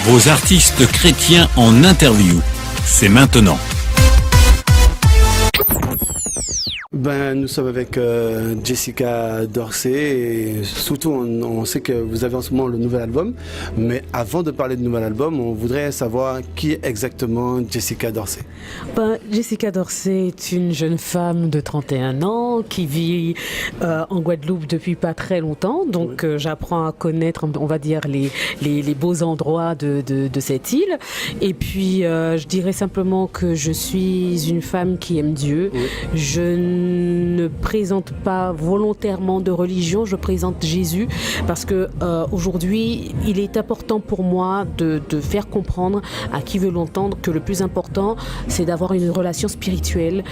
Vos artistes chrétiens en interview. C'est maintenant. Nous sommes avec Jessica Dorsey et surtout on sait que vous avez en ce moment le nouvel album, mais avant de parler de nouvel album, on voudrait savoir qui est exactement Jessica Dorsey. Jessica Dorsey est une jeune femme de 31 ans qui vit en Guadeloupe depuis pas très longtemps, donc j'apprends à connaître, on va dire, les beaux endroits de cette île, et puis je dirais simplement que je suis une femme qui aime Dieu. Je ne présente pas volontairement de religion, je présente Jésus parce que aujourd'hui, il est important pour moi de faire comprendre à qui veut l'entendre que le plus important, c'est d'avoir une relation spirituelle.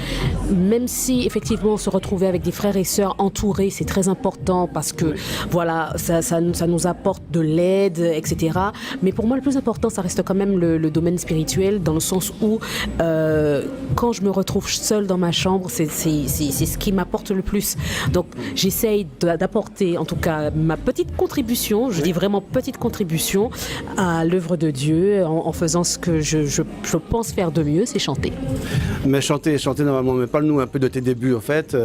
Même si effectivement se retrouver avec des frères et sœurs entourés, c'est très important parce que voilà, ça nous apporte de l'aide, etc. Mais pour moi, le plus important, ça reste quand même le domaine spirituel, dans le sens où quand je me retrouve seule dans ma chambre, c'est ce qui m'apporte le plus. Donc j'essaye d'apporter en tout cas ma petite contribution, je dis vraiment petite contribution à l'œuvre de Dieu en faisant ce que je pense faire de mieux, c'est chanter. Mais chanter normalement, mais parle-nous un peu de tes débuts en fait,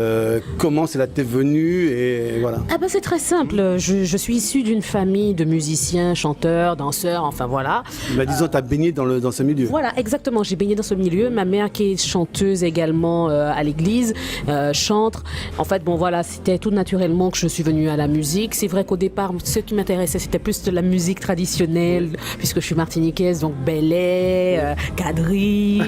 comment c'est là que t'es venue et voilà. C'est très simple, je suis issue d'une famille de musiciens, chanteurs, danseurs, enfin voilà. Disons, t'as baigné dans ce milieu. Voilà, exactement, j'ai baigné dans ce milieu. Ma mère qui est chanteuse également à l'église, chantre. En fait, c'était tout naturellement que je suis venue à la musique. C'est vrai qu'au départ, ce qui m'intéressait, c'était plus de la musique traditionnelle, puisque je suis martiniquaise, donc Belay, Kadri.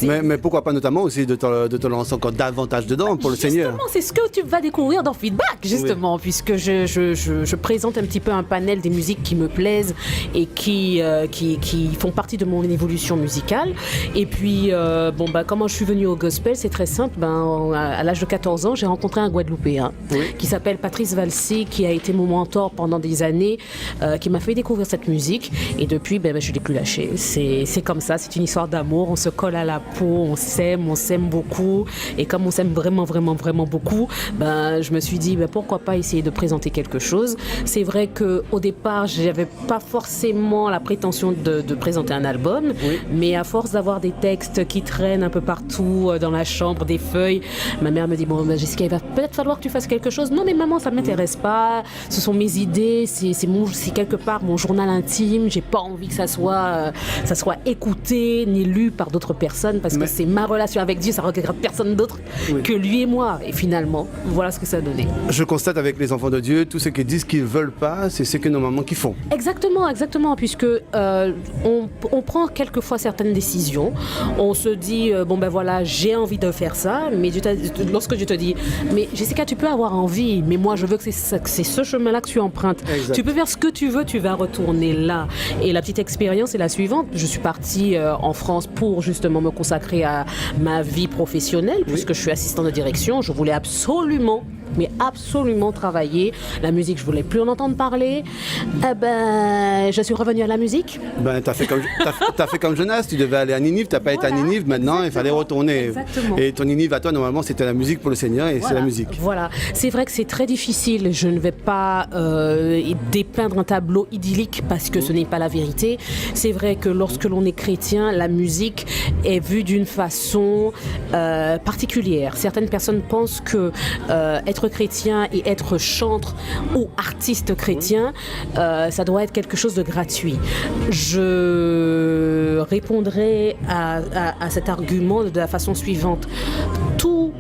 Mais pourquoi pas notamment aussi de te lancer encore davantage dedans pour le Seigneur. Justement, c'est ce que tu vas découvrir dans Feedback, justement, puisque je présente un petit peu un panel des musiques qui me plaisent et qui font partie de mon évolution musicale. Et puis, comment je suis venue au gospel, c'est très simple. À l'âge de 14 ans, j'ai rencontré un Guadeloupéen qui s'appelle Patrice Valsy, qui a été mon mentor pendant des années, qui m'a fait découvrir cette musique. Et depuis, je ne l'ai plus lâché. C'est comme ça, c'est une histoire d'amour. On se colle à la peau, on s'aime beaucoup. Et comme on s'aime vraiment, vraiment, vraiment beaucoup, je me suis dit, pourquoi pas essayer de présenter quelque chose. C'est vrai qu'au départ, je n'avais pas forcément la prétention de présenter un album, mais à force d'avoir des textes qui traînent un peu partout dans la chambre, des feuilles, ma mère me dit, Jessica, il va peut-être falloir que tu fasses quelque chose. Non, mais maman, ça ne m'intéresse pas. Ce sont mes idées, c'est quelque part mon journal intime. J'ai pas envie que ça soit écouté ni lu par d'autres personnes parce que c'est ma relation avec Dieu, ça ne regarde personne d'autre que lui et moi. Et finalement, voilà ce que ça a donné. Je constate avec les enfants de Dieu, tous ceux qui disent qu'ils ne veulent pas, c'est ce que nos mamans qui font. Exactement, puisque on prend quelquefois certaines décisions. On se dit, j'ai envie de faire ça, mais lorsque Dieu te dit, mais Jessica, tu peux avoir envie, mais moi je veux que c'est ce chemin-là que tu empruntes. Exact. Tu peux faire ce que tu veux, tu vas retourner là. Et la petite expérience est la suivante. Je suis partie en France pour justement me consacrer à ma vie professionnelle, puisque je suis assistante de direction. Je voulais absolument travailler. La musique, je voulais plus en entendre parler. Je suis revenue à la musique. T'as fait comme Jonas, tu devais aller à Ninive, t'as pas été à Ninive, maintenant il fallait retourner. Exactement. Et ton Ninive à toi, normalement, c'était la musique pour le Seigneur et c'est la musique. Voilà, c'est vrai que c'est très difficile. Je ne vais pas dépeindre un tableau idyllique parce que ce n'est pas la vérité. C'est vrai que lorsque l'on est chrétien, la musique est vue d'une façon particulière. Certaines personnes pensent que être chrétien et être chanteur ou artiste chrétien, ça doit être quelque chose de gratuit. Je répondrai à cet argument de la façon suivante. Tout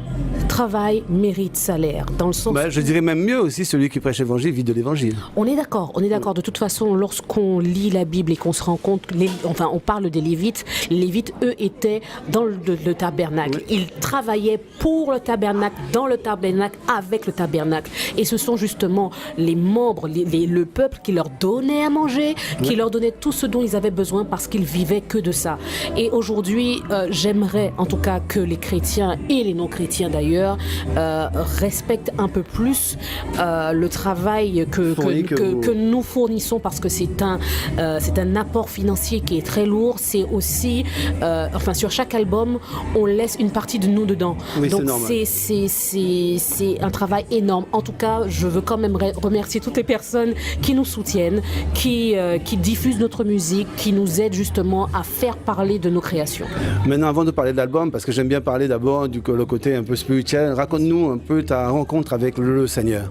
travail mérite salaire, dans le sens... je dirais même mieux aussi, celui qui prêche l'évangile vit de l'évangile. On est d'accord. De toute façon, lorsqu'on lit la Bible et qu'on se rend compte, on parle des Lévites, les Lévites, eux, étaient dans le tabernacle. Ils travaillaient pour le tabernacle, dans le tabernacle, avec le tabernacle. Et ce sont justement les membres, le peuple qui leur donnait à manger, qui leur donnait tout ce dont ils avaient besoin parce qu'ils vivaient que de ça. Et aujourd'hui, j'aimerais en tout cas que les chrétiens et les non-chrétiens d'ailleurs producteurs respectent un peu plus le travail que nous fournissons, parce que c'est un apport financier qui est très lourd. C'est aussi, sur chaque album, on laisse une partie de nous dedans. Oui, donc c'est un travail énorme. En tout cas, je veux quand même remercier toutes les personnes qui nous soutiennent, qui diffusent notre musique, qui nous aident justement à faire parler de nos créations. Maintenant, avant de parler de l'album, parce que j'aime bien parler d'abord le côté un peu spirituel, raconte-nous un peu ta rencontre avec le Seigneur.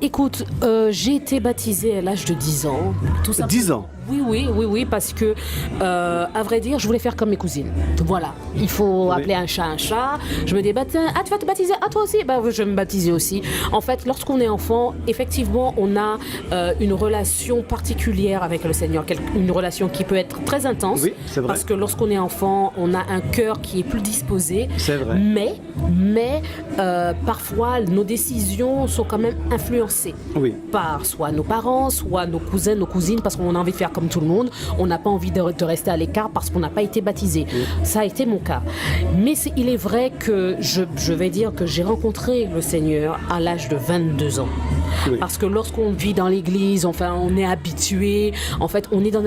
Écoute, j'ai été baptisée à l'âge de 10 ans. Tout simplement. 10 ans? Oui, parce que, à vrai dire, je voulais faire comme mes cousines. Voilà, il faut appeler un chat un chat. Je me dis, tu vas te baptiser? Ah, toi aussi? Je vais me baptiser aussi. En fait, lorsqu'on est enfant, effectivement, on a une relation particulière avec le Seigneur, une relation qui peut être très intense. Oui, c'est vrai. Parce que lorsqu'on est enfant, on a un cœur qui est plus disposé. C'est vrai. Mais parfois, nos décisions sont quand même influencées par soit nos parents, soit nos cousins, nos cousines, parce qu'on a envie de faire comme tout le monde. On n'a pas envie de rester à l'écart parce qu'on n'a pas été baptisé. Ça a été mon cas. Mais il est vrai que je vais dire que j'ai rencontré le Seigneur à l'âge de 22 ans. Oui. Parce que lorsqu'on vit dans l'église, on est habitué, on est dans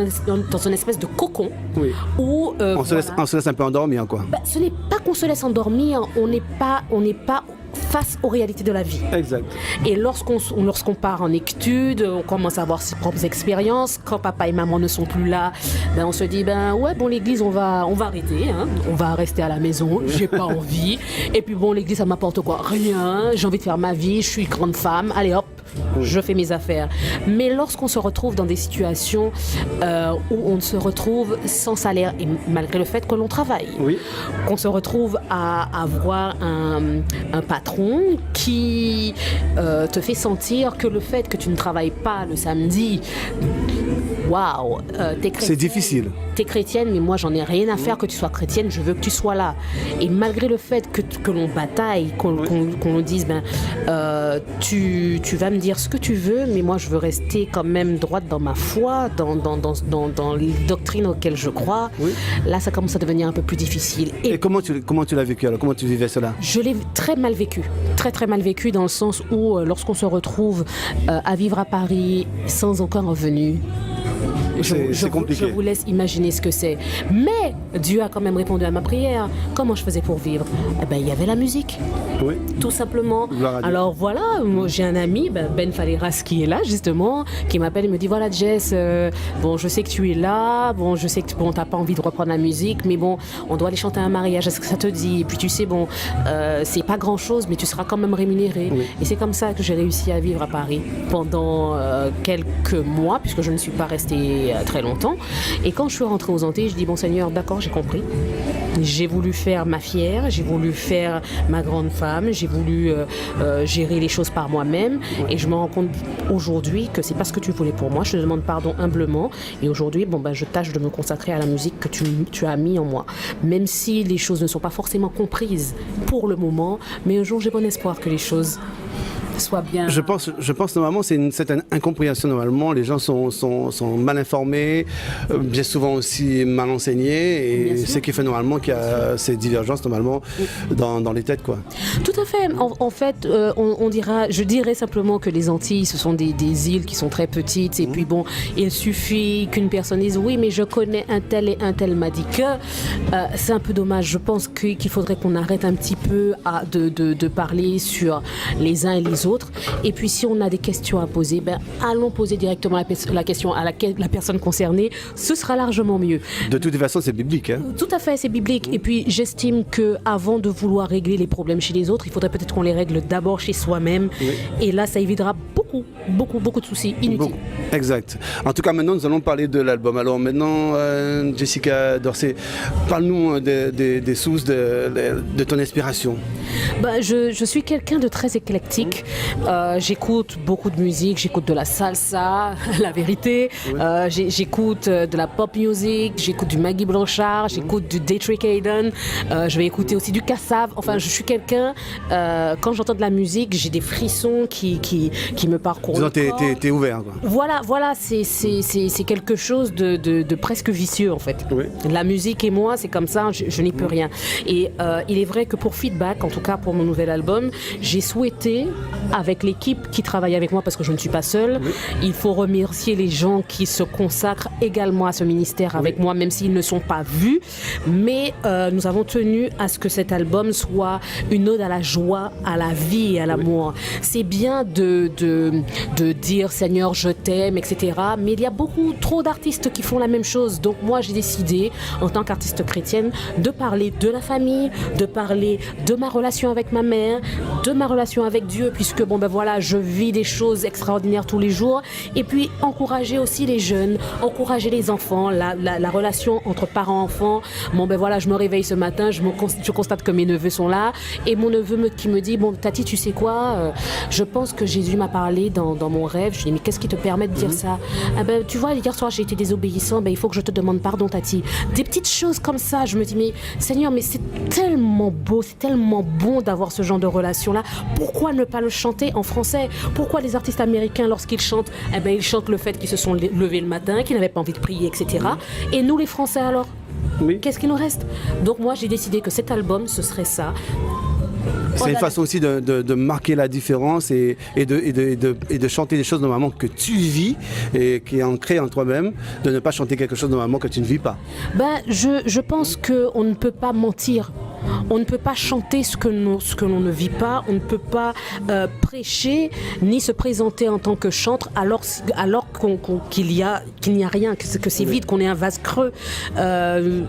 une espèce de cocon. Oui. Où on se laisse un peu endormir, quoi. Ce n'est pas qu'on se laisse endormir, on n'est pas face aux réalités de la vie. Exact. Et lorsqu'on part en études, on commence à avoir ses propres expériences. Quand papa et maman ne sont plus là, on se dit l'église on va arrêter, hein. On va rester à la maison. J'ai pas envie. Et puis l'église ça m'apporte quoi? Rien. J'ai envie de faire ma vie. Je suis grande femme. Allez hop. Je fais mes affaires. Mais lorsqu'on se retrouve dans des situations où on se retrouve sans salaire, et malgré le fait que l'on travaille, qu'on se retrouve à avoir un patron qui te fait sentir que le fait que tu ne travailles pas le samedi, waouh, t'es chrétienne. C'est difficile. T'es chrétienne, mais moi j'en ai rien à faire que tu sois chrétienne, je veux que tu sois là. Et malgré le fait que l'on bataille, qu'on dise tu vas me dire ce que tu veux, mais moi je veux rester quand même droite dans ma foi, dans les doctrines auxquelles je crois. Là ça commence à devenir un peu plus difficile. Et comment tu l'as vécu alors? Comment tu vivais cela? Je l'ai très mal vécu, très mal vécu, dans le sens où lorsqu'on se retrouve à vivre à Paris sans aucun revenu, c'est compliqué. Je vous laisse imaginer ce que c'est. Mais Dieu a quand même répondu à ma prière. Comment je faisais pour vivre? Il y avait la musique. Oui. Tout simplement. Alors voilà, moi, j'ai un ami, Ben Faleras, qui est là justement, qui m'appelle et me dit, voilà Jess, je sais que tu es là, je sais que t'as pas envie de reprendre la musique, mais on doit aller chanter un mariage, est-ce que ça te dit? Et puis tu sais, c'est pas grand chose, mais tu seras quand même rémunéré. Oui. Et c'est comme ça que j'ai réussi à vivre à Paris pendant quelques mois, puisque je ne suis pas restée très longtemps. Et quand je suis rentrée aux Antilles, je dis, bon Seigneur, d'accord, j'ai compris. J'ai voulu faire ma fière, j'ai voulu faire ma grande femme, j'ai voulu gérer les choses par moi-même. Et je me rends compte aujourd'hui que c'est pas ce que tu voulais pour moi. Je te demande pardon humblement. Et aujourd'hui, je tâche de me consacrer à la musique que tu as mis en moi. Même si les choses ne sont pas forcément comprises pour le moment, mais un jour j'ai bon espoir que les choses soit bien. Je pense normalement c'est une certaine incompréhension normalement. Les gens sont mal informés, bien souvent aussi mal enseignés, et ce qui fait normalement qu'il y a ces divergences normalement dans les têtes, quoi. Tout à fait. En fait, je dirais simplement que les Antilles, ce sont des îles qui sont très petites, et puis il suffit qu'une personne dise oui, mais je connais un tel et un tel m'a dit que. C'est un peu dommage. Je pense qu'il faudrait qu'on arrête un petit peu de parler sur les uns et les autres. Et puis si on a des questions à poser, allons poser directement la question à la personne concernée. Ce sera largement mieux. De toute façon, c'est biblique. Hein? Tout à fait, c'est biblique. Et puis j'estime qu'avant de vouloir régler les problèmes chez les autres, il faudrait peut-être qu'on les règle d'abord chez soi-même. Oui. Et là, ça évitera beaucoup de soucis inutiles. Exact. En tout cas, maintenant, nous allons parler de l'album. Alors maintenant, Jessica Dorsey, parle-nous des sources de ton inspiration. Je suis quelqu'un de très éclectique. J'écoute beaucoup de musique, j'écoute de la salsa, la vérité. J'écoute de la pop music, j'écoute du Maggie Blanchard, j'écoute du Daytrick Hayden. Je vais écouter aussi du Kassav. Enfin, je suis quelqu'un, quand j'entends de la musique, j'ai des frissons qui me parcours. Disons, t'es ouvert, quoi. Voilà, c'est quelque chose de presque vicieux en fait. Oui. La musique et moi, c'est comme ça, je n'y peux rien. Et il est vrai que pour Feedback, en tout cas pour mon nouvel album, j'ai souhaité, avec l'équipe qui travaille avec moi, parce que je ne suis pas seule, il faut remercier les gens qui se consacrent également à ce ministère avec moi, même s'ils ne sont pas vus. Mais nous avons tenu à ce que cet album soit une ode à la joie, à la vie et à l'amour. C'est bien de dire Seigneur, je t'aime, etc. Mais il y a beaucoup trop d'artistes qui font la même chose. Donc moi, j'ai décidé, en tant qu'artiste chrétienne, de parler de la famille, de parler de ma relation avec ma mère, de ma relation avec Dieu, puisque bon ben voilà, je vis des choses extraordinaires tous les jours. Et puis encourager aussi les jeunes, encourager les enfants, la relation entre parents-enfants. Bon ben voilà, je me réveille ce matin, je constate que mes neveux sont là, et mon neveu qui me dit, bon Tati, tu sais quoi, je pense que Jésus m'a parlé dans mon rêve. Je lui dis, mais qu'est-ce qui te permet de dire ça? Ah ben, tu vois, hier soir j'ai été désobéissant, ben, il faut que je te demande pardon, Tati. Des petites choses comme ça, je me dis, mais Seigneur, mais c'est tellement beau, c'est tellement bon d'avoir ce genre de relation-là. Pourquoi ne pas le chanter en français? Pourquoi les artistes américains, lorsqu'ils chantent, eh ben, ils chantent le fait qu'ils se sont levés le matin, qu'ils n'avaient pas envie de prier, etc. Et nous, les Français, alors? Qu'est-ce qu'il nous reste? Donc moi, j'ai décidé que cet album, ce serait ça. C'est une façon aussi de marquer la différence et de chanter des choses normalement que tu vis et qui est ancré en toi-même, de ne pas chanter quelque chose normalement que tu ne vis pas. Ben, je pense qu'on ne peut pas mentir. On ne peut pas chanter ce que l'on ne vit pas, on ne peut pas prêcher ni se présenter en tant que chantre alors qu'il n'y a rien, que c'est vide, qu'on est un vase creux.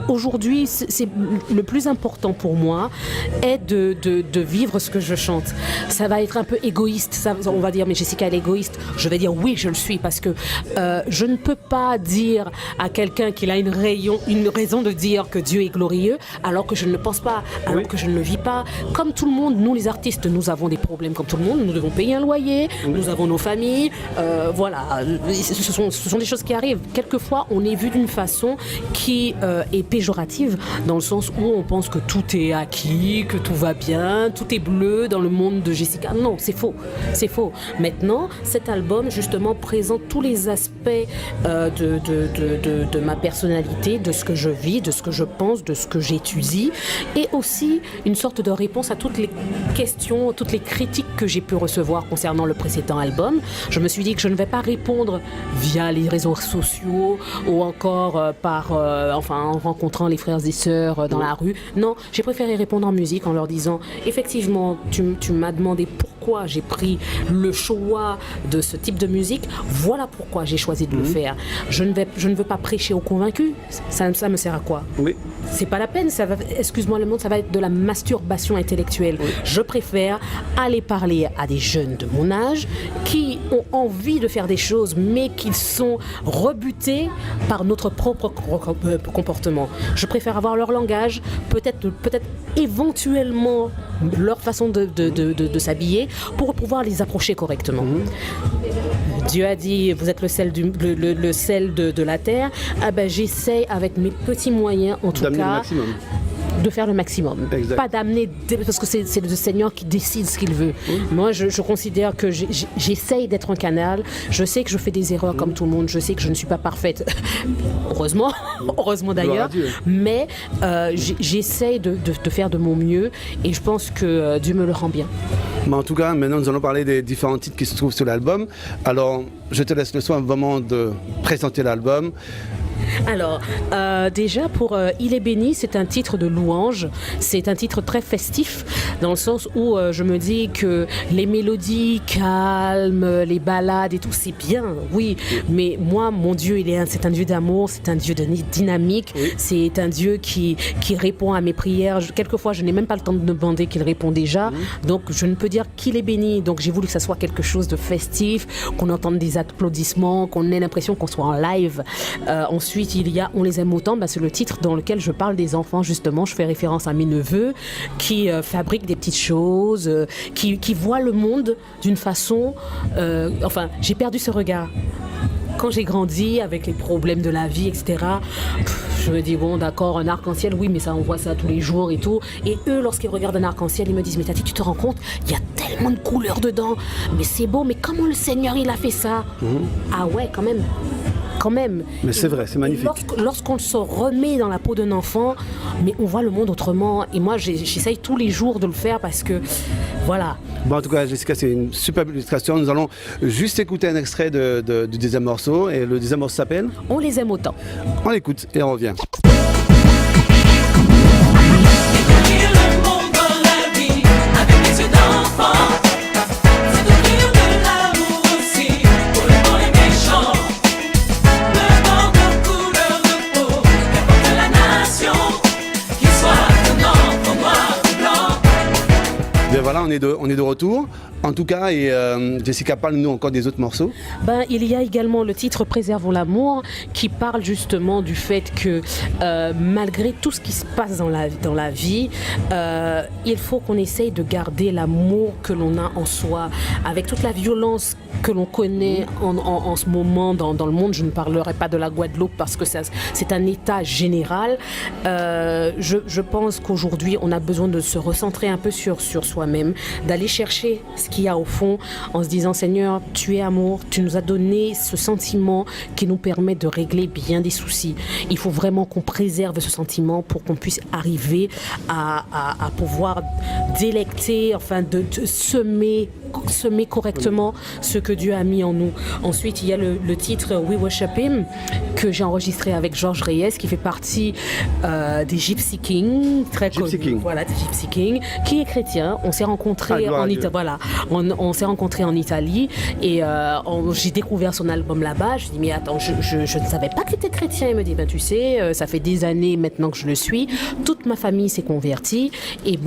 Aujourd'hui, c'est le plus important pour moi est de vivre ce que je chante. Ça va être un peu égoïste, on va dire mais Jessica elle est égoïste. Je vais dire oui, je le suis, parce que je ne peux pas dire à quelqu'un qu'il a une raison de dire que Dieu est glorieux alors que je ne le pense pas. Alors que je ne le vis pas. Comme tout le monde, nous les artistes, nous avons des problèmes comme tout le monde. Nous devons payer un loyer, nous avons nos familles. Voilà, ce sont des choses qui arrivent. Quelquefois, on est vu d'une façon qui est péjorative, dans le sens où on pense que tout est acquis, que tout va bien, tout est bleu dans le monde de Jessica. Non, c'est faux. C'est faux. Maintenant, cet album, justement, présente tous les aspects de ma personnalité, de ce que je vis, de ce que je pense, de ce que j'étudie, et aussi une sorte de réponse à toutes les questions, toutes les critiques que j'ai pu recevoir concernant le précédent album. Je me suis dit que je ne vais pas répondre via les réseaux sociaux ou encore en rencontrant les frères et sœurs dans la rue. Non, j'ai préféré répondre en musique en leur disant effectivement, tu m'as demandé pourquoi j'ai pris le choix de ce type de musique. Voilà pourquoi j'ai choisi de le faire. Je ne veux pas prêcher aux convaincus. Ça me sert à quoi? Oui. C'est pas la peine. Excuse-moi le mot, ça va être de la masturbation intellectuelle. Oui. Je préfère aller parler à des jeunes de mon âge qui ont envie de faire des choses, mais qui sont rebutés par notre propre comportement. Je préfère avoir leur langage, peut-être éventuellement leur façon de s'habiller, pour pouvoir les approcher correctement. Dieu a dit, vous êtes le sel de la terre. Ah ben, j'essaie avec mes petits moyens, en tout cas, de faire le maximum. Exact. Pas d'amener, parce que c'est le Seigneur qui décide ce qu'il veut. Moi, je considère que j'essaye d'être un canal. Je sais que je fais des erreurs comme tout le monde. Je sais que je ne suis pas parfaite. Heureusement d'ailleurs. Mais j'essaye de faire de mon mieux, et je pense que Dieu me le rend bien. Mais en tout cas, maintenant, nous allons parler des différents titres qui se trouvent sur l'album. Alors, je te laisse le soin vraiment de présenter l'album. Alors, déjà pour Il est béni, c'est un titre de louange, c'est un titre très festif, dans le sens où je me dis que les mélodies calmes, les ballades et tout, c'est bien, oui, mais moi, mon Dieu, c'est un Dieu d'amour, c'est un Dieu dynamique, c'est un Dieu qui répond à mes prières. Quelquefois, je n'ai même pas le temps de demander qu'il répond déjà, donc je ne peux dire qu'il est béni, donc j'ai voulu que ça soit quelque chose de festif, qu'on entende des applaudissements, qu'on ait l'impression qu'on soit en live. Ensuite, il y a On les aime autant, c'est le titre dans lequel je parle des enfants, justement. Je fais référence à mes neveux qui fabriquent des petites choses, qui voient le monde d'une façon... j'ai perdu ce regard. Quand j'ai grandi avec les problèmes de la vie, etc., je me dis, bon, d'accord, un arc-en-ciel, oui, mais ça, on voit ça tous les jours et tout. Et eux, lorsqu'ils regardent un arc-en-ciel, ils me disent, mais Tati, tu te rends compte, il y a tellement de couleurs dedans. Mais c'est beau, mais comment le Seigneur, il a fait ça? Ah ouais, quand même. Mais c'est vrai, c'est magnifique. Lorsqu'on se remet dans la peau d'un enfant, mais on voit le monde autrement. Et moi, j'essaye tous les jours de le faire parce que, voilà. Bon, en tout cas, Jessica, c'est une superbe illustration. Nous allons juste écouter un extrait du deuxième morceau. Et le deuxième morceau s'appelle On les aime autant. On l'écoute et on revient. Ben voilà, on est de retour. En tout cas, et Jessica, parle-nous encore des autres morceaux. Il y a également le titre Préservons l'amour qui parle justement du fait que malgré tout ce qui se passe dans la vie, il faut qu'on essaye de garder l'amour que l'on a en soi. Avec toute la violence que l'on connaît en ce moment dans le monde, je ne parlerai pas de la Guadeloupe parce que c'est un état général. Je pense qu'aujourd'hui, on a besoin de se recentrer un peu sur soi-même, d'aller chercher ce qu'il y a au fond en se disant Seigneur, tu es amour, tu nous as donné ce sentiment qui nous permet de régler bien des soucis. Il faut vraiment qu'on préserve ce sentiment pour qu'on puisse arriver à pouvoir délecter, enfin de semer correctement ce que Dieu a mis en nous. Ensuite, il y a le titre We Worship Him que j'ai enregistré avec Georges Reyes qui fait partie des Gypsy Kings, très connu. Voilà, des Gypsy Kings, qui est chrétien. On s'est rencontrés en Italie. Voilà, on s'est rencontrés en Italie et j'ai découvert son album là-bas. Je dis mais attends, je ne savais pas que tu étais chrétien. Il me dit tu sais, ça fait des années maintenant que je le suis. Toute ma famille s'est convertie et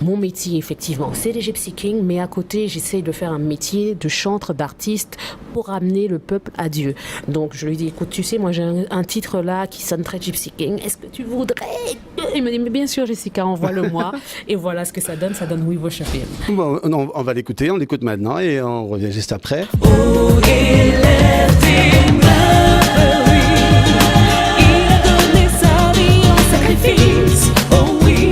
mon métier effectivement c'est les Gypsy Kings, mais à côté j'essaie de faire un métier de chantre, d'artiste pour amener le peuple à Dieu. Donc je lui dis écoute, tu sais, moi j'ai un titre là qui sonne très Gypsy King, est-ce que tu voudrais? Il me dit mais bien sûr Jessica, envoie-le-moi. Et voilà ce que ça donne We Worship Him. Bon, on va l'écouter, on l'écoute maintenant et on revient juste après. Oh, il est aimable, il a donné sa vie en sacrifice. Oh oui,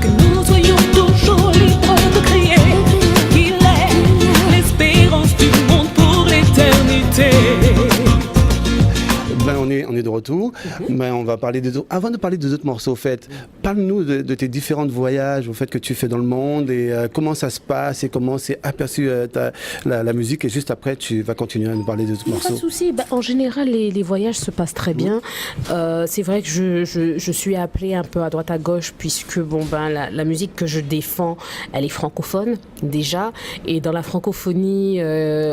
que nous soyons toujours libres de crier qu'il est l'espérance du monde pour l'éternité. On est de retour. On va parler avant de parler des autres morceaux, parle-nous de tes différents voyages, au fait que tu fais dans le monde et comment ça se passe et comment s'est aperçue la musique. Et juste après, tu vas continuer à nous parler des autres morceaux. Pas de souci. En général, les voyages se passent très bien. C'est vrai que je suis appelée un peu à droite à gauche puisque la musique que je défends, elle est francophone déjà. Et dans la francophonie,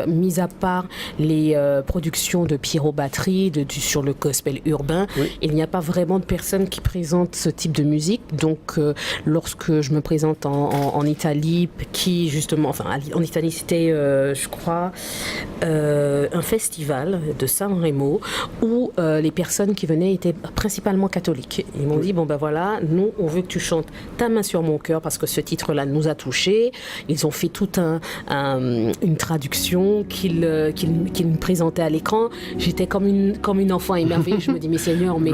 mis à part les productions de Pierrot Batterie, sur le gospel urbain, il n'y a pas vraiment de personnes qui présentent ce type de musique. Donc, lorsque je me présente en Italie, qui justement, en Italie, c'était, je crois, un festival de San Remo où les personnes qui venaient étaient principalement catholiques. Ils m'ont dit, voilà, nous, on veut que tu chantes Ta main sur mon cœur parce que ce titre-là nous a touchés. Ils ont fait toute une traduction qu'ils me présentaient à l'écran. J'étais comme une enfant émerveillée. Je me dis, mais Seigneur, mais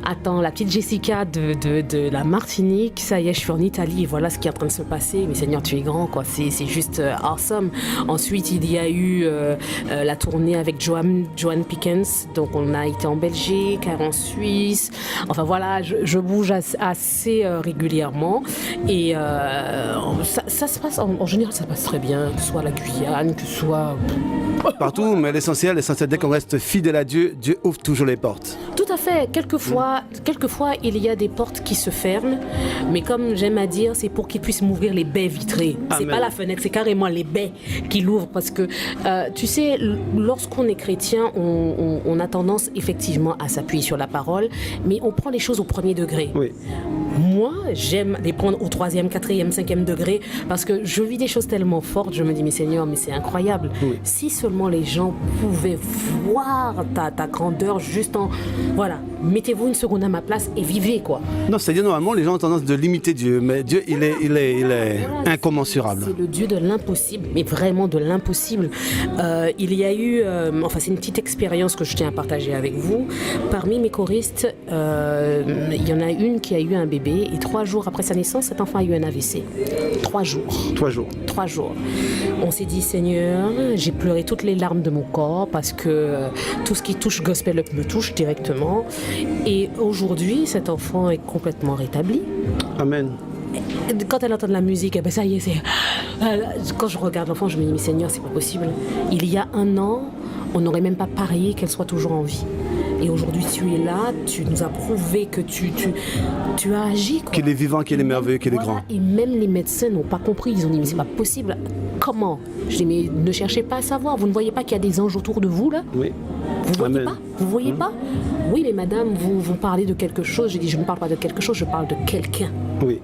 attends, la petite Jessica de la Martinique, ça y est, je suis en Italie et voilà ce qui est en train de se passer. Mais Seigneur, tu es grand, quoi. C'est juste awesome. Ensuite, il y a eu la tournée avec Joan Pickens. Donc, on a été en Belgique, en Suisse. Enfin, voilà, je bouge assez régulièrement. Et ça se passe, en général, ça passe très bien. Que ce soit la Guyane, que ce soit... Partout, mais l'essentiel, dès qu'on reste fidèle à Dieu, Dieu ouvre toujours les portes. Tout à fait. Quelquefois, il y a des portes qui se ferment, mais comme j'aime à dire, c'est pour qu'ils puissent m'ouvrir les baies vitrées. C'est pas la fenêtre, c'est carrément les baies qui l'ouvrent parce que, tu sais, lorsqu'on est chrétien, on a tendance effectivement à s'appuyer sur la parole, mais on prend les choses au premier degré. Oui. Moi, j'aime les prendre au 3e, 4e, 5e degré parce que je vis des choses tellement fortes, je me dis, mais Seigneur, mais c'est incroyable. Oui. Si seulement les gens pouvaient voir ta grandeur juste en... Voilà. mettez-vous une seconde à ma place et vivez, quoi. Non, c'est-à-dire normalement les gens ont tendance de limiter Dieu, mais Dieu il est incommensurable. C'est le Dieu de l'impossible, mais vraiment de l'impossible. Il y a eu, c'est une petite expérience que je tiens à partager avec vous. Parmi mes choristes, il y en a une qui a eu un bébé et 3 jours après sa naissance, cet enfant a eu un AVC. 3 jours. 3 jours. 3 jours. On s'est dit, Seigneur, j'ai pleuré toutes les larmes de mon corps parce que tout ce qui touche Gospel Up me touche directement. Et aujourd'hui, cet enfant est complètement rétabli. Amen. Quand elle entend de la musique, eh ben ça y est, quand je regarde l'enfant, je me dis, mais Seigneur, c'est pas possible. Il y a 1 an, on n'aurait même pas parié qu'elle soit toujours en vie. Et aujourd'hui, tu es là, tu nous as prouvé que tu as agi. Quoi. Qu'il est vivant, qu'il est merveilleux, qu'il est grand. Et même les médecins n'ont pas compris. Ils ont dit, mais c'est pas possible. Comment? Je dis, mais ne cherchez pas à savoir. Vous ne voyez pas qu'il y a des anges autour de vous, là? Oui. Vous voyez Amen. pas? Vous voyez pas? Oui, mais madame, vous parlez de quelque chose. J'ai dit, je ne parle pas de quelque chose, je parle de quelqu'un. Oui.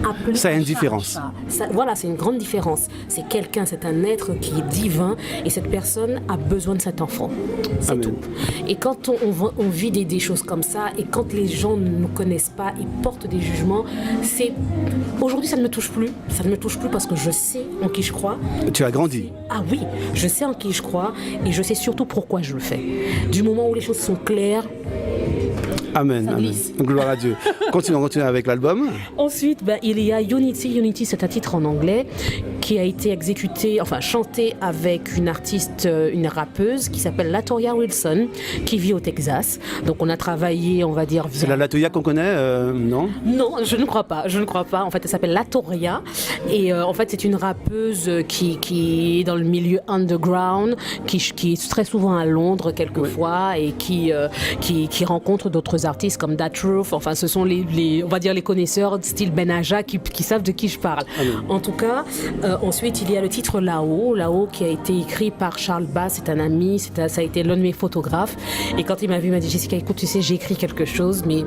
Appelez Ça a une un chat différence. un chat. Voilà, c'est une grande différence. C'est quelqu'un, c'est un être qui est divin et cette personne a besoin de cet enfant. C'est Amen. tout. Et quand on vit des choses comme ça et quand les gens ne nous connaissent pas et portent des jugements, aujourd'hui ça ne me touche plus. Ça ne me touche plus parce que je sais en qui je crois. Tu as grandi. Ah oui, je sais en qui je crois et je sais surtout pourquoi je le fais. Du moment où les choses sont claires. Amen. Ça Amen. glisse. Gloire à Dieu. Continuons avec l'album. Ensuite, il y a Unity. Unity, c'est un titre en anglais qui a été chanté avec une artiste, une rappeuse qui s'appelle Latoya Wilson, qui vit au Texas. Donc on a travaillé, on va dire, via... C'est la Latoya qu'on connaît, non? Non, je ne crois pas. En fait, elle s'appelle Latoria. Et en fait, c'est une rappeuse qui est dans le milieu underground, qui est très souvent à Londres quelquefois et qui rencontre d'autres artistes comme Da Truth. Enfin, ce sont on va dire les connaisseurs style Ben Aja qui savent de qui je parle. En tout cas, ensuite, il y a le titre Là-haut qui a été écrit par Charles Bass. C'est un ami, ça a été l'un de mes photographes. Et quand il m'a vu, il m'a dit, Jessica, écoute, tu sais, j'ai écrit quelque chose, mais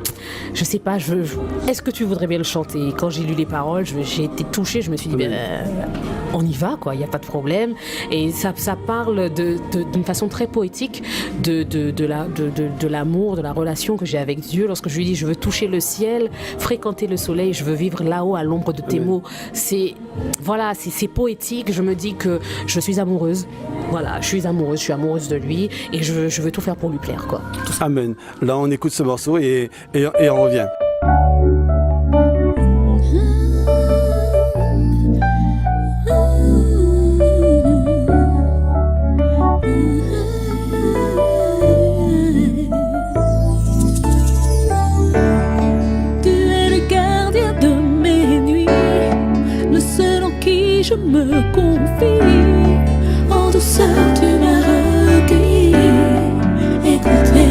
je sais pas, est-ce que tu voudrais bien le chanter? Et quand j'ai lu les paroles, j'ai été touchée, je me suis dit, on y va, quoi, il n'y a pas de problème. Et ça parle d'une façon très poétique de l'amour, de la relation que j'ai avec Dieu. Lorsque je lui dis, je veux toucher le ciel, fréquenter le soleil, je veux vivre là-haut à l'ombre de tes mots. C'est poétique. Je me dis que je suis amoureuse. Voilà, je suis amoureuse de lui et je veux tout faire pour lui plaire, quoi. Amen. Là, on écoute ce morceau et on revient. Tu es le gardien de mes nuits, le seul en qui je me confie. En douceur, tu m'as recueilli, écouté.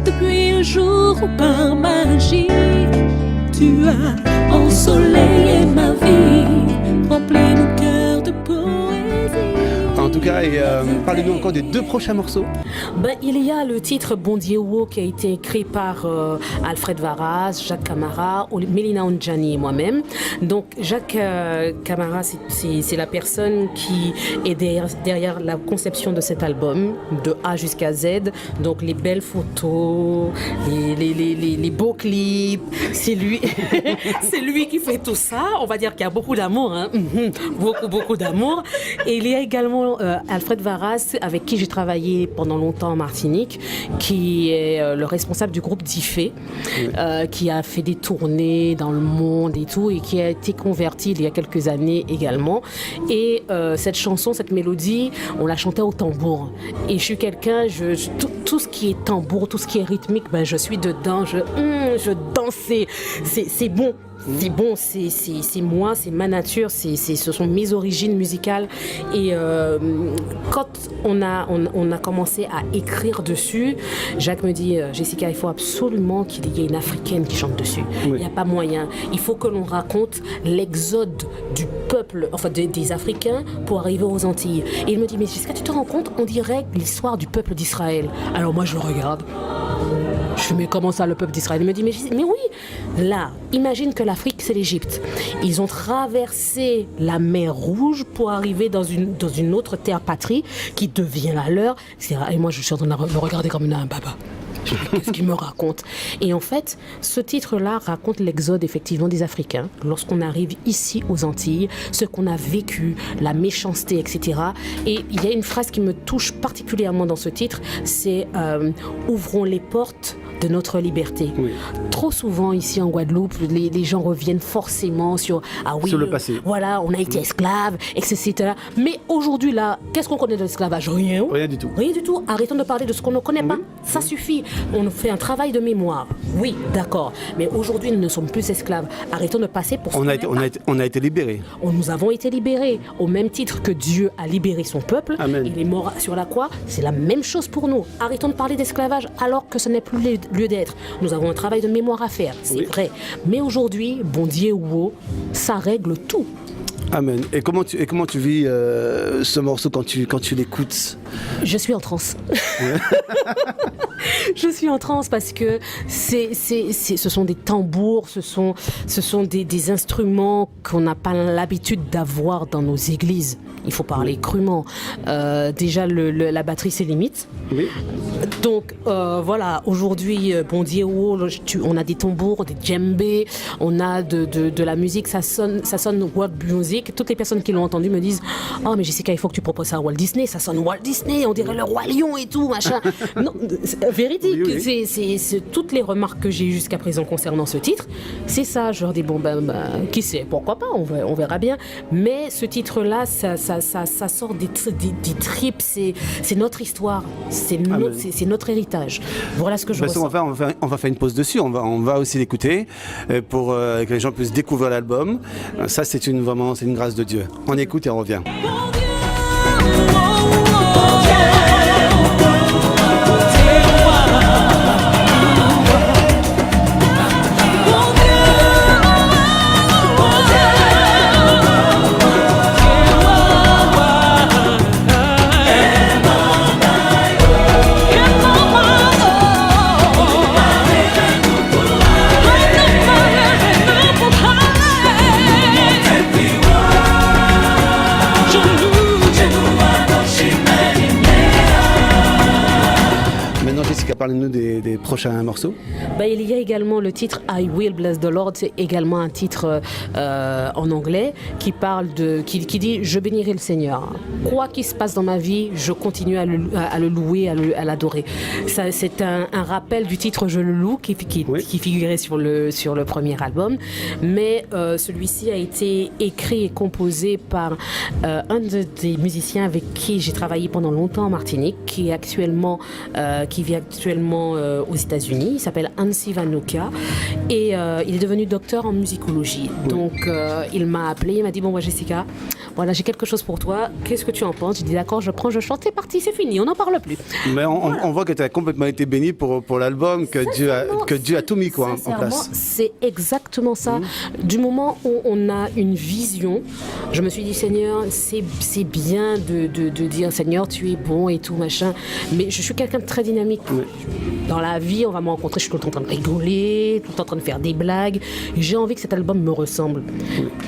Depuis le jour où par magie, tu as ensoleillé ma vie, rempli mon cœur de poésie. En tout cas, parlez-nous encore des 2 prochains morceaux. Il y a le titre Bondiewo qui a été écrit par Alfred Varas, Jacques Camara, Mélina Onjani et moi-même. Donc Jacques Camara, c'est la personne qui est derrière la conception de cet album, de A jusqu'à Z. Donc les belles photos, les beaux clips, c'est lui, c'est lui qui fait tout ça. On va dire qu'il y a beaucoup d'amour, hein. Beaucoup d'amour. Et il y a également Alfred Varas, avec qui j'ai travaillé pendant longtemps en Martinique, qui est le responsable du groupe Diffé, qui a fait des tournées dans le monde et tout, et qui a été converti il y a quelques années également. Et cette chanson, cette mélodie, on la chantait au tambour. Et je suis quelqu'un, tout ce qui est tambour, tout ce qui est rythmique, je suis dedans, je danse, c'est bon. C'est bon, c'est moi, c'est ma nature, ce sont mes origines musicales. Et quand on a commencé à écrire dessus, Jacques me dit, Jessica, il faut absolument qu'il y ait une Africaine qui chante dessus. Il n'y a pas moyen. Il faut que l'on raconte l'exode du peuple, enfin des Africains pour arriver aux Antilles. Et il me dit, mais Jessica, tu te rends compte, on dirait l'histoire du peuple d'Israël. Alors moi, je le regarde. Je fais, mais comment ça, le peuple d'Israël? Il me dit, mais oui, là, imagine que l'Afrique, c'est l'Égypte. Ils ont traversé la mer Rouge pour arriver dans une autre terre patrie qui devient la leur, etc. Et moi, je suis en train de me regarder comme un baba. Qu'est-ce qu'il me raconte? Et en fait, ce titre-là raconte l'exode effectivement des Africains lorsqu'on arrive ici aux Antilles, ce qu'on a vécu, la méchanceté, etc. Et il y a une phrase qui me touche particulièrement dans ce titre, c'est ouvrons les portes de notre liberté. Oui. Trop souvent ici en Guadeloupe, les gens reviennent forcément sur sur le passé. Voilà, on a été esclaves, etc. Mais aujourd'hui là, qu'est-ce qu'on connaît de l'esclavage? Rien. Rien du tout. Rien du tout. Arrêtons de parler de ce qu'on ne connaît pas. Ça suffit. On fait un travail de mémoire. Oui, d'accord. Mais aujourd'hui, nous ne sommes plus esclaves. Arrêtons de passer pour ce qu'on On a été libérés. Nous avons été libérés. Au même titre que Dieu a libéré son peuple, Amen. il est mort sur la croix. C'est la même chose pour nous. Arrêtons de parler d'esclavage alors que ce n'est plus lieu d'être. Nous avons un travail de mémoire à faire, c'est vrai. Mais aujourd'hui, bon Dieu, ça règle tout. Amen. Et comment tu vis ce morceau quand tu l'écoutes? Je suis en transe. Je suis en transe parce que ce sont des tambours, ce sont des instruments qu'on n'a pas l'habitude d'avoir dans nos églises. Il faut parler crûment. Déjà, la batterie, c'est limite. Oui. Donc, voilà, aujourd'hui, bon Dieu, on a des tambours, des djembés, on a de la musique, ça sonne world music. Toutes les personnes qui l'ont entendu me disent « Oh, mais Jessica, il faut que tu proposes ça à Walt Disney, ça sonne Walt Disney, on dirait le Roi Lion et tout, machin. » Non, c'est véridique, oui. C'est toutes les remarques que j'ai eues jusqu'à présent concernant ce titre, c'est ça. Je leur dis « Bon, qui sait, pourquoi pas, on verra bien. » Mais ce titre-là, ça sort des tripes, c'est notre histoire, c'est notre héritage. Voilà ce que je ressens. On va faire une pause dessus, on va aussi l'écouter pour que les gens puissent découvrir l'album. Ça, c'est une grâce de Dieu. On écoute et on revient. Parlez-nous des prochains morceaux. Il y a également le titre I Will Bless the Lord, c'est également un titre en anglais qui dit je bénirai le Seigneur. Quoi qu'il se passe dans ma vie, je continue à le louer, à l'adorer. Ça, c'est un rappel du titre Je le loue qui figurait sur le premier album, mais celui-ci a été écrit et composé par un des musiciens avec qui j'ai travaillé pendant longtemps en Martinique, qui vit actuellement aux États-Unis. Il s'appelle Hansi Vanuka et il est devenu docteur en musicologie. Donc il m'a appelé, il m'a dit bon Jessica, voilà, j'ai quelque chose pour toi. Qu'est-ce que tu en penses? J'ai dit d'accord, je prends, je chante, c'est parti, c'est fini, on n'en parle plus. Mais on voit que tu as complètement été béni pour l'album, que Dieu a tout mis en place. C'est exactement ça. Du moment où on a une vision, je me suis dit Seigneur, c'est bien de dire Seigneur, tu es bon et tout machin, mais je suis quelqu'un de très dynamique. Dans la vie, on va me rencontrer, je suis tout le temps en train de rigoler, tout le temps en train de faire des blagues. J'ai envie que cet album me ressemble.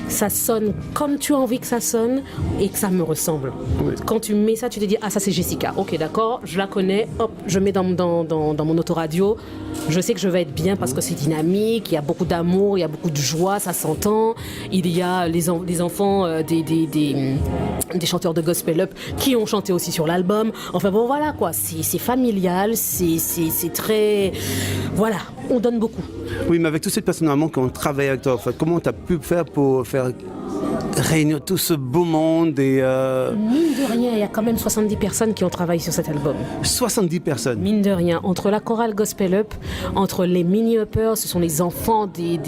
Ça sonne comme tu as envie que ça sonne et que ça me ressemble. Quand tu mets ça, tu te dis ah ça c'est Jessica. Ok d'accord, je la connais. Hop, je mets dans mon autoradio. Je sais que je vais être bien parce que c'est dynamique. Il y a beaucoup d'amour, il y a beaucoup de joie, ça s'entend. Il y a les enfants des chanteurs de gospel up qui ont chanté aussi sur l'album. Enfin bon voilà quoi, c'est familial, c'est très... Voilà, on donne beaucoup. Oui, mais avec tous ces personnes qui ont travaillé avec toi, en fait, comment tu as pu faire pour faire réunir tout ce beau monde et... Mine de rien, il y a quand même 70 personnes qui ont travaillé sur cet album. 70 personnes? Mine de rien. Entre la chorale Gospel Up, entre les mini-uppers, ce sont les enfants des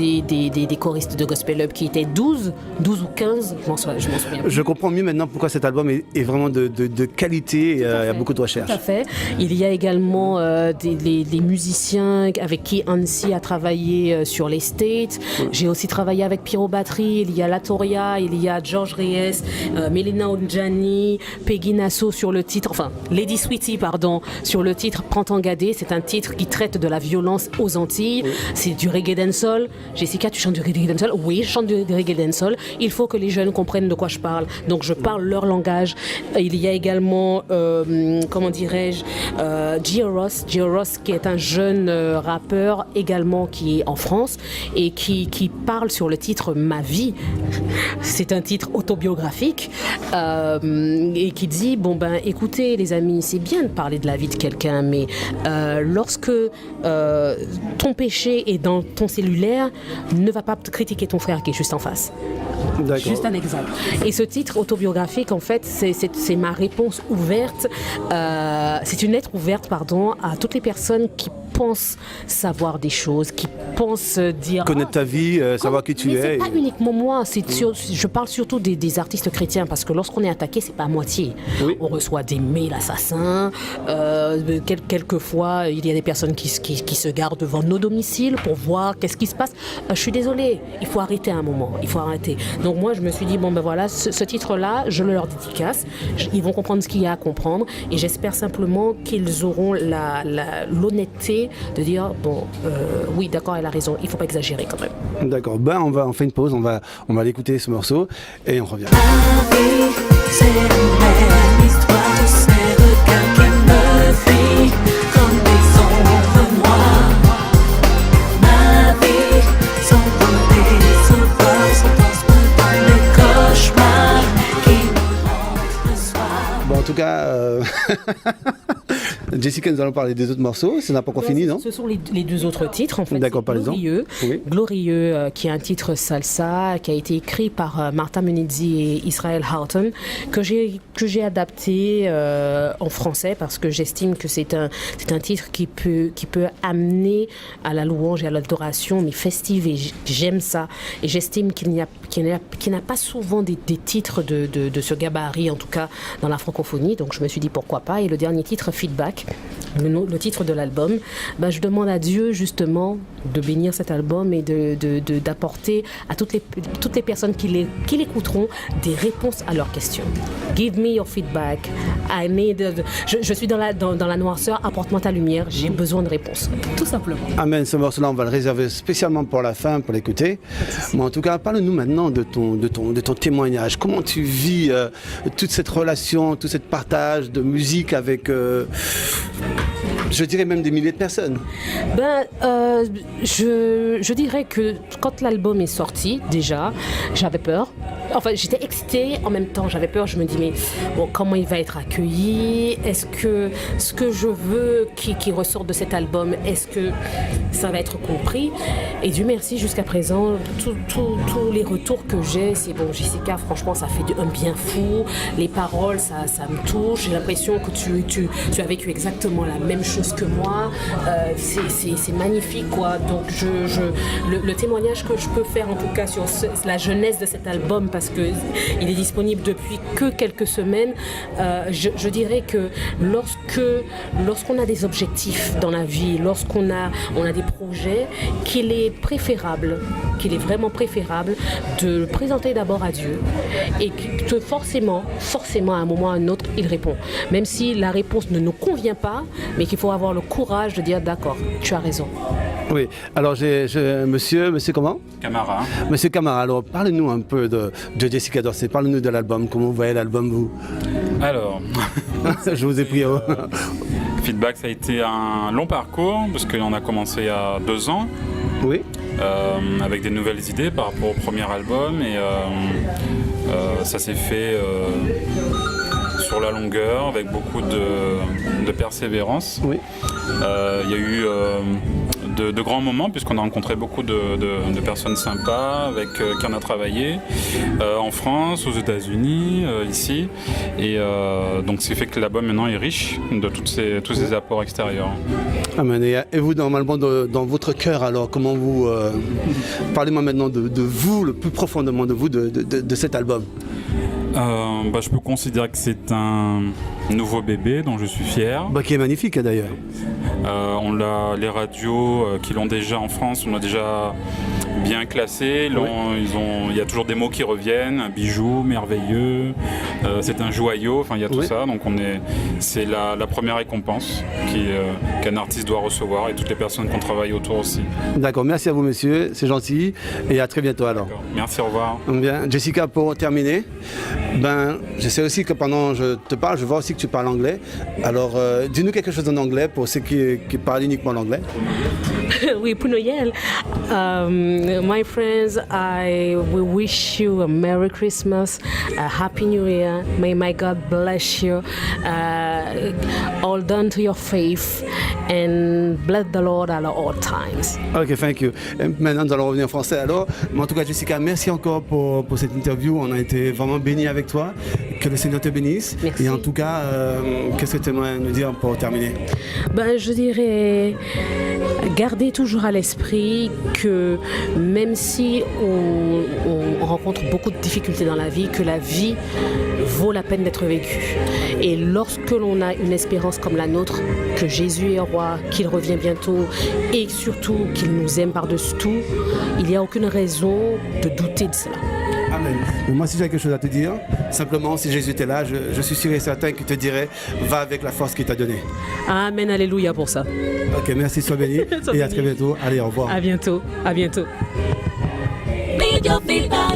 choristes de Gospel Up qui étaient 12 ou 15, je m'en souviens. Je comprends mieux maintenant pourquoi cet album est vraiment de qualité, il y a beaucoup de recherche. Tout à fait. Il y a également des musiciens avec qui Hansi a travaillé sur les States. J'ai aussi travaillé avec Pyro Batterie, il y a Latoria, il il y a George Reyes, Melina Ondjani, Peggy Nasso sur le titre, enfin Lady Sweetie pardon, sur le titre Printemps Gadé. C'est un titre qui traite de la violence aux Antilles. Oui. C'est du reggae dancehall. Jessica, tu chantes du reggae dancehall? Oui, je chante du reggae dancehall. Il faut que les jeunes comprennent de quoi je parle. Donc je parle leur langage. Il y a également, comment dirais-je, Gio Ross qui est un jeune rappeur également qui est en France et qui parle sur le titre Ma vie. C'est un titre autobiographique et qui dit bon ben écoutez les amis, c'est bien de parler de la vie de quelqu'un, mais lorsque ton péché est dans ton cellulaire, ne va pas critiquer ton frère qui est juste en face. D'accord. Juste un exemple. Et ce titre autobiographique, en fait, c'est ma réponse ouverte. C'est une lettre ouverte, pardon, à toutes les personnes qui pensent savoir des choses, qui pensent dire... Connaître ta vie, savoir qui tu es. C'est pas uniquement moi, je parle surtout des artistes chrétiens, parce que lorsqu'on est attaqué, c'est pas à moitié. Oui. On reçoit des mails assassins, quelquefois, il y a des personnes qui se garent devant nos domiciles pour voir qu'est-ce qui se passe. Je suis désolée, il faut arrêter un moment, il faut arrêter. Donc moi, je me suis dit, bon ben voilà, ce titre-là, je le leur dédicace, ils vont comprendre ce qu'il y a à comprendre, et j'espère simplement qu'ils auront l'honnêteté de dire bon oui d'accord, elle a raison, il faut pas exagérer quand même. D'accord, ben on fait une pause, on va l'écouter ce morceau et on revient. Ma vie, c'est la même histoire de ces regards qui me fuient comme des ombres noires. Ma vie, sans des sauveurs, sans dans les cauchemars qui me hantent le soir. Bon en tout cas Jessica, nous allons parler des autres morceaux, ça n'a pas encore fini, non? Ce sont les deux autres titres, en fait. D'accord, par exemple. Glorieux, qui est un titre salsa, qui a été écrit par Martha Munizzi et Israel Houghton, que j'ai adapté en français parce que j'estime que c'est un titre qui peut amener à la louange et à l'adoration, mais festive, et j'aime ça. Et j'estime qu'il n'y a pas souvent des titres de ce gabarit, en tout cas dans la francophonie, donc je me suis dit pourquoi pas. Et le dernier titre, Feedback, le titre de l'album, ben, je demande à Dieu justement de bénir cet album et d'apporter à toutes les personnes qui l'écouteront des réponses à leurs questions. Give me your feedback. Je suis dans la noirceur, apporte-moi ta lumière, j'ai besoin de réponses. Tout simplement. Amen, ce morceau-là, on va le réserver spécialement pour la fin, pour l'écouter. Mais en tout cas, parle-nous maintenant de ton témoignage. Comment tu vis toute cette relation, tout ce partage de musique avec... je dirais même des milliers de personnes. Je dirais que quand l'album est sorti, déjà, j'avais peur. Enfin, j'étais excitée, en même temps, j'avais peur. Je me dis, mais bon, comment il va être accueilli? Est-ce que ce que je veux qui ressort de cet album, est-ce que ça va être compris? Et Dieu merci, jusqu'à présent, tous les retours que j'ai, c'est bon, Jessica, franchement, ça fait un bien fou. Les paroles, ça me touche. J'ai l'impression que tu as vécu exactement la même chose que moi. C'est magnifique, quoi. Donc, le témoignage que je peux faire, en tout cas, sur la jeunesse de cet album, parce qu'il est disponible depuis que quelques semaines, je dirais que lorsqu'on a des objectifs dans la vie, lorsqu'on a des projets, qu'il est vraiment préférable de le présenter d'abord à Dieu, et que forcément, à un moment ou à un autre, il répond. Même si la réponse ne nous convient pas, mais qu'il faut avoir le courage de dire d'accord, tu as raison. Oui, alors monsieur comment? Camara. Monsieur Camara, alors parlez-nous un peu de Jessica Dorsey, parlez-nous de l'album, comment vous voyez l'album vous? Alors, je vous ai pris. Feedback, ça a été un long parcours, parce qu'on a commencé il y a 2 ans. Oui. Avec des nouvelles idées par rapport au premier album, et ça s'est fait sur la longueur, avec beaucoup de persévérance. Oui. Il y a eu de grands moments, puisqu'on a rencontré beaucoup de personnes sympas avec qui on a travaillé en France, aux États-Unis, ici, et donc c'est fait que l'album maintenant est riche de tous ces apports extérieurs. Amen. Et vous, normalement, dans votre cœur, alors comment vous parlez-moi maintenant de vous, le plus profondément de vous, de cet album? Je peux considérer que c'est un nouveau bébé dont je suis fier. Qui est magnifique d'ailleurs. Les radios qui l'ont déjà en France, on a déjà bien classé. Il y a toujours des mots qui reviennent, un bijou merveilleux, c'est un joyau, enfin il y a tout ça. Donc c'est la première récompense qu'un artiste doit recevoir et toutes les personnes qu'on travaille autour aussi. D'accord, merci à vous monsieur, c'est gentil et à très bientôt alors. Merci, au revoir. Bien, Jessica, pour terminer, je sais aussi que pendant que je te parle, je vois aussi que tu parles anglais. Alors, dis-nous quelque chose en anglais pour ceux qui parlent uniquement l'anglais. Oui, pour Noël. My friends, I will wish you a Merry Christmas, a Happy New Year. May my God bless you. Hold on to your faith and bless the Lord at all times. Ok, thank you. Et maintenant, nous allons revenir en français alors. Mais en tout cas, Jessica, merci encore pour cette interview. On a été vraiment bénis avec toi. Que le Seigneur te bénisse. Merci. Et en tout cas, qu'est-ce que tu aimerais nous dire pour terminer? Je dirais, gardez toujours à l'esprit que même si on rencontre beaucoup de difficultés dans la vie, que la vie vaut la peine d'être vécue. Et lorsque l'on a une espérance comme la nôtre, que Jésus est roi, qu'il revient bientôt et surtout qu'il nous aime par-dessus tout, il n'y a aucune raison de douter de cela. Amen. Mais moi, si j'ai quelque chose à te dire, simplement, si Jésus était là, je suis sûr et certain qu'il te dirait, va avec la force qu'il t'a donnée. Amen, alléluia pour ça. Ok, merci, sois béni. Sois et à béni. très bientôt. Allez, au revoir. À bientôt, à bientôt. Need your feedback.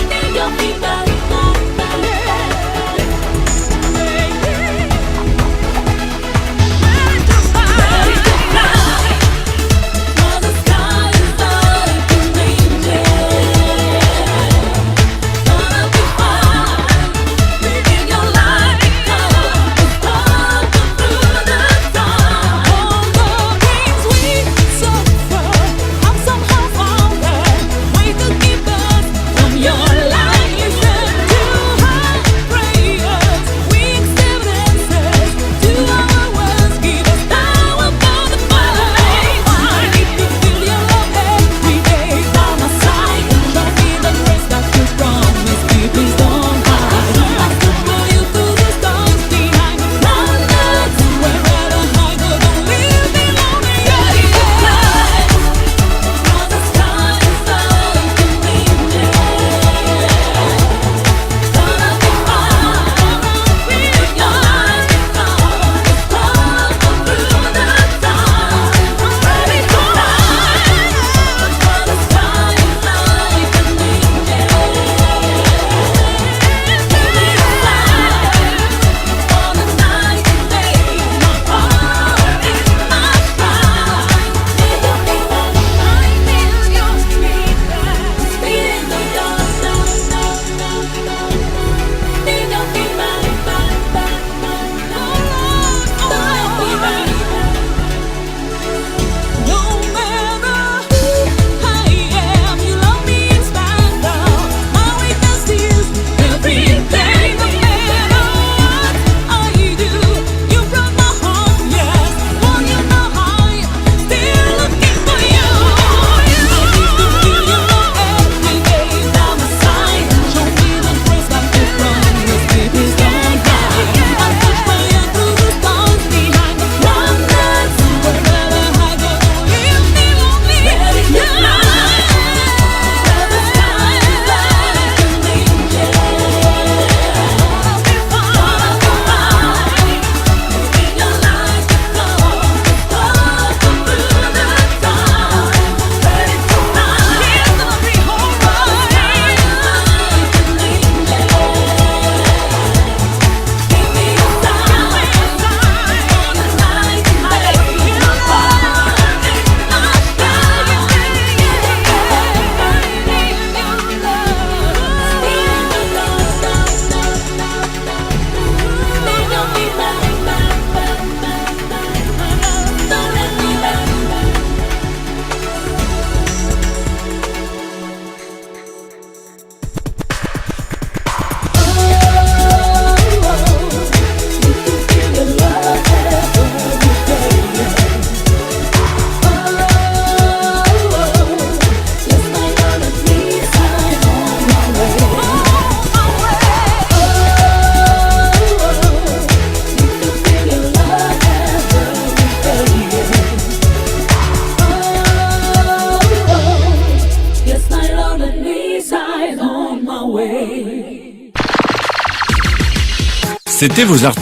Need your feedback. Hold C'était vos artistes.